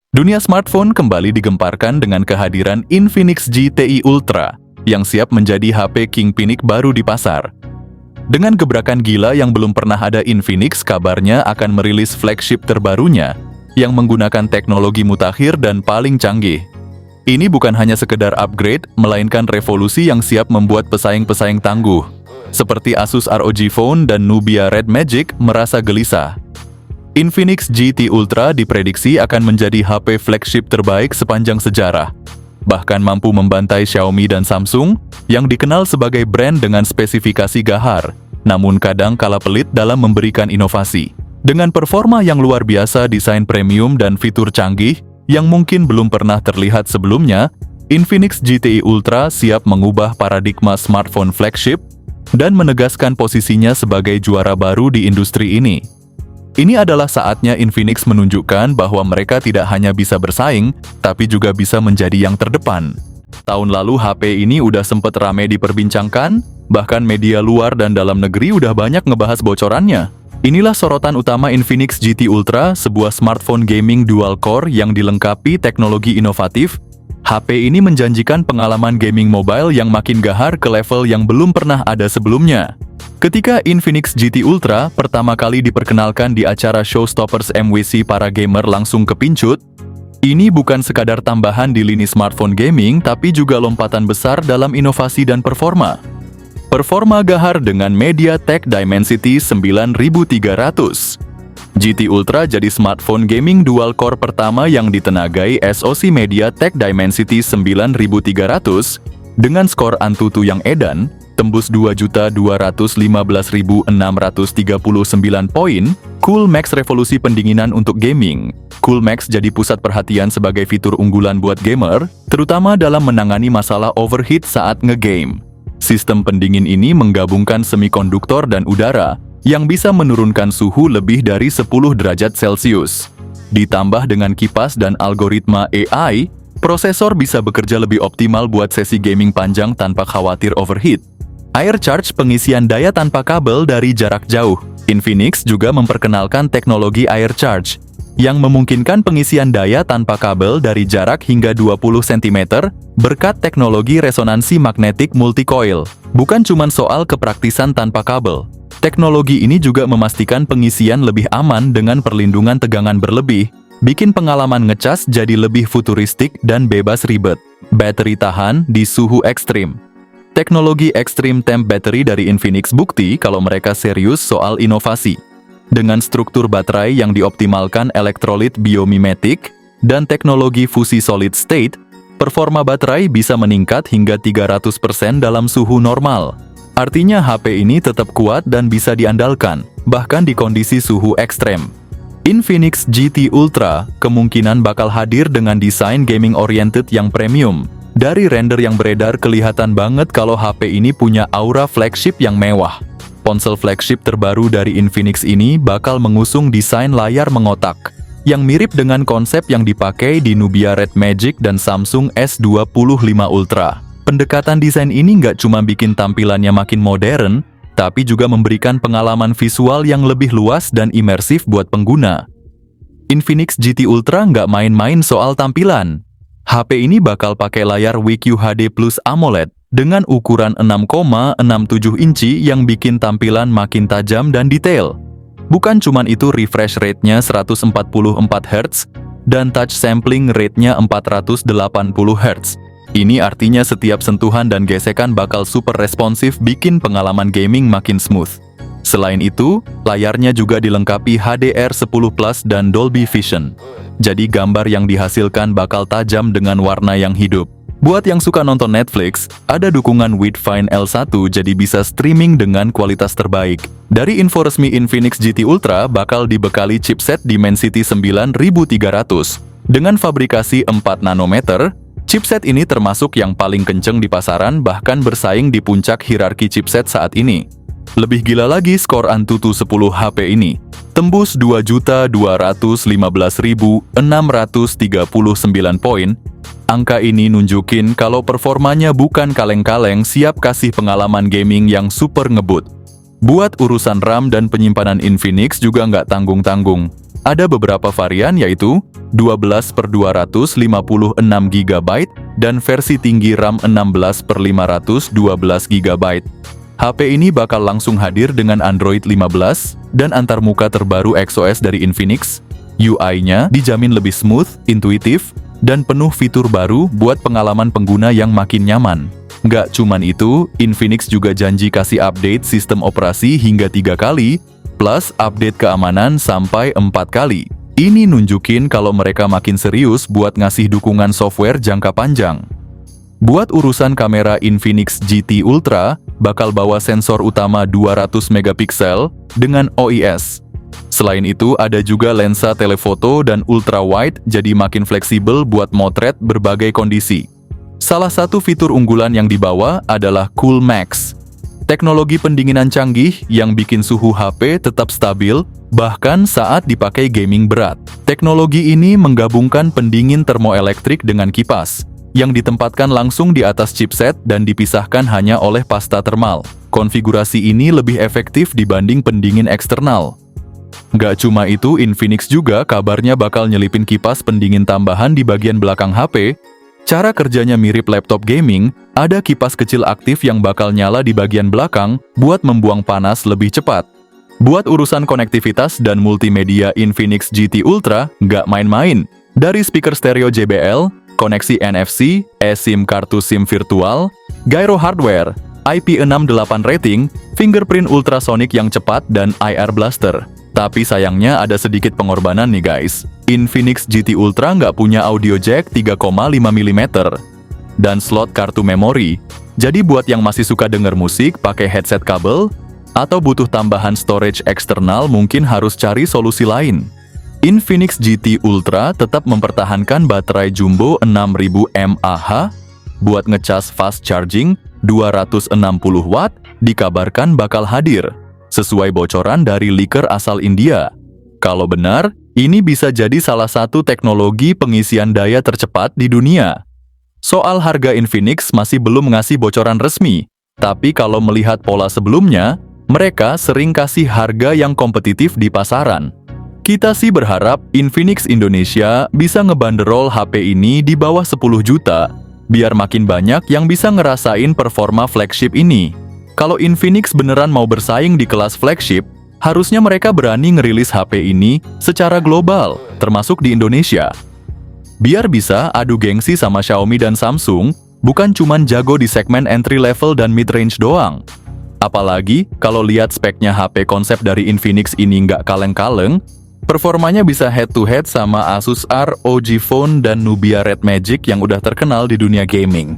Dunia smartphone kembali digemparkan dengan kehadiran Infinix GTI Ultra yang siap menjadi HP King Pinik baru di pasar. Dengan gebrakan gila yang belum pernah ada, Infinix kabarnya akan merilis flagship terbarunya yang menggunakan teknologi mutakhir dan paling canggih. Ini bukan hanya sekedar upgrade, melainkan revolusi yang siap membuat pesaing-pesaing tangguh seperti Asus ROG Phone dan Nubia Red Magic merasa gelisah. Infinix GT Ultra diprediksi akan menjadi HP flagship terbaik sepanjang sejarah, bahkan mampu membantai Xiaomi dan Samsung yang dikenal sebagai brand dengan spesifikasi gahar, namun kadang kala pelit dalam memberikan inovasi. Dengan performa yang luar biasa, desain premium, dan fitur canggih yang mungkin belum pernah terlihat sebelumnya, Infinix GTI Ultra siap mengubah paradigma smartphone flagship dan menegaskan posisinya sebagai juara baru di industri ini. Ini adalah saatnya Infinix menunjukkan bahwa mereka tidak hanya bisa bersaing, tapi juga bisa menjadi yang terdepan. Tahun lalu HP ini udah sempet rame diperbincangkan, bahkan media luar dan dalam negeri udah banyak ngebahas bocorannya. Inilah sorotan utama Infinix GT Ultra, sebuah smartphone gaming dual-core yang dilengkapi teknologi inovatif. HP ini menjanjikan pengalaman gaming mobile yang makin gahar ke level yang belum pernah ada sebelumnya. Ketika Infinix GT Ultra pertama kali diperkenalkan di acara Showstoppers MWC, para gamer langsung kepincut. Ini bukan sekadar tambahan di lini smartphone gaming, tapi juga lompatan besar dalam inovasi dan performa. Performa gahar dengan MediaTek Dimensity 9300. GT Ultra jadi smartphone gaming dual-core pertama yang ditenagai SoC MediaTek Dimensity 9300 dengan skor Antutu yang edan, tembus 2.215.639 poin. Coolmax revolusi pendinginan untuk gaming. Coolmax jadi pusat perhatian sebagai fitur unggulan buat gamer, terutama dalam menangani masalah overheat saat ngegame. Sistem pendingin ini menggabungkan semikonduktor dan udara yang bisa menurunkan suhu lebih dari 10 derajat Celcius. Ditambah dengan kipas dan algoritma AI, prosesor bisa bekerja lebih optimal buat sesi gaming panjang tanpa khawatir overheat. Air charge, pengisian daya tanpa kabel dari jarak jauh. Infinix juga memperkenalkan teknologi air charge yang memungkinkan pengisian daya tanpa kabel dari jarak hingga 20 cm berkat teknologi resonansi magnetik multi-coil. Bukan cuma soal kepraktisan tanpa kabel. Teknologi ini juga memastikan pengisian lebih aman dengan perlindungan tegangan berlebih, bikin pengalaman ngecas jadi lebih futuristik dan bebas ribet. Baterai tahan di suhu ekstrim. Teknologi Extreme Temp Battery dari Infinix bukti kalau mereka serius soal inovasi. Dengan struktur baterai yang dioptimalkan elektrolit biomimetik dan teknologi fusi solid state, performa baterai bisa meningkat hingga 300% dalam suhu normal. Artinya HP ini tetap kuat dan bisa diandalkan, bahkan di kondisi suhu ekstrem. Infinix GT Ultra kemungkinan bakal hadir dengan desain gaming-oriented yang premium. Dari render yang beredar kelihatan banget kalau HP ini punya aura flagship yang mewah. Ponsel flagship terbaru dari Infinix ini bakal mengusung desain layar mengotak, yang mirip dengan konsep yang dipakai di Nubia Red Magic dan Samsung S25 Ultra. Pendekatan desain ini nggak cuma bikin tampilannya makin modern, tapi juga memberikan pengalaman visual yang lebih luas dan imersif buat pengguna. Infinix GT Ultra nggak main-main soal tampilan. HP ini bakal pakai layar WQHD Plus AMOLED dengan ukuran 6,67 inci yang bikin tampilan makin tajam dan detail. Bukan cuman itu, refresh rate-nya 144 Hz dan touch sampling rate-nya 480 Hz. Ini artinya setiap sentuhan dan gesekan bakal super responsif, bikin pengalaman gaming makin smooth. Selain itu, layarnya juga dilengkapi HDR10+ dan Dolby Vision. Jadi gambar yang dihasilkan bakal tajam dengan warna yang hidup. Buat yang suka nonton Netflix, ada dukungan Widevine L1 jadi bisa streaming dengan kualitas terbaik. Dari info resmi, Infinix GT Ultra bakal dibekali chipset Dimensity 9300. Dengan fabrikasi 4 nanometer, chipset ini termasuk yang paling kenceng di pasaran, bahkan bersaing di puncak hierarki chipset saat ini. Lebih gila lagi skor Antutu 10 HP ini. Tembus 2.215.639 poin. Angka ini nunjukin kalau performanya bukan kaleng-kaleng, siap kasih pengalaman gaming yang super ngebut. Buat urusan RAM dan penyimpanan, Infinix juga nggak tanggung-tanggung. Ada beberapa varian yaitu 12/256 GB dan versi tinggi RAM 16/512 GB. HP ini bakal langsung hadir dengan Android 15 dan antarmuka terbaru XOS dari Infinix. UI-nya dijamin lebih smooth, intuitif, dan penuh fitur baru buat pengalaman pengguna yang makin nyaman. Nggak cuman itu, Infinix juga janji kasih update sistem operasi hingga 3 kali, plus update keamanan sampai 4 kali. Ini nunjukin kalau mereka makin serius buat ngasih dukungan software jangka panjang. Buat urusan kamera, Infinix GT Ultra bakal bawa sensor utama 200 megapiksel dengan OIS. Selain itu, ada juga lensa telefoto dan ultra wide, jadi makin fleksibel buat motret berbagai kondisi. Salah satu fitur unggulan yang dibawa adalah CoolMax. Teknologi pendinginan canggih yang bikin suhu HP tetap stabil, bahkan saat dipakai gaming berat. Teknologi ini menggabungkan pendingin termoelektrik dengan kipas, yang ditempatkan langsung di atas chipset dan dipisahkan hanya oleh pasta termal. Konfigurasi ini lebih efektif dibanding pendingin eksternal. Nggak cuma itu, Infinix juga kabarnya bakal nyelipin kipas pendingin tambahan di bagian belakang HP. Cara kerjanya mirip laptop gaming, ada kipas kecil aktif yang bakal nyala di bagian belakang buat membuang panas lebih cepat. Buat urusan konektivitas dan multimedia, Infinix GT Ultra nggak main-main. Dari speaker stereo JBL, koneksi NFC, eSIM kartu SIM virtual, gyro hardware, IP68 rating, fingerprint ultrasonic yang cepat, dan IR blaster. Tapi sayangnya ada sedikit pengorbanan nih guys. Infinix GT Ultra nggak punya audio jack 3,5 mm dan slot kartu memori. Jadi buat yang masih suka denger musik pakai headset kabel atau butuh tambahan storage eksternal, mungkin harus cari solusi lain. Infinix GT Ultra tetap mempertahankan baterai jumbo 6000 mAh buat ngecas fast charging 260 watt, dikabarkan bakal hadir. Sesuai bocoran dari leaker asal India. Kalau benar, ini bisa jadi salah satu teknologi pengisian daya tercepat di dunia. Soal harga, Infinix masih belum ngasih bocoran resmi, tapi kalau melihat pola sebelumnya, mereka sering kasih harga yang kompetitif di pasaran. Kita sih berharap Infinix Indonesia bisa ngebanderol HP ini di bawah 10 juta, biar makin banyak yang bisa ngerasain performa flagship ini. Kalau Infinix beneran mau bersaing di kelas flagship, harusnya mereka berani ngerilis HP ini secara global, termasuk di Indonesia. Biar bisa adu gengsi sama Xiaomi dan Samsung, bukan cuman jago di segmen entry level dan mid-range doang. Apalagi kalau lihat speknya HP konsep dari Infinix ini nggak kaleng-kaleng, performanya bisa head-to-head sama Asus ROG Phone dan Nubia Red Magic yang udah terkenal di dunia gaming.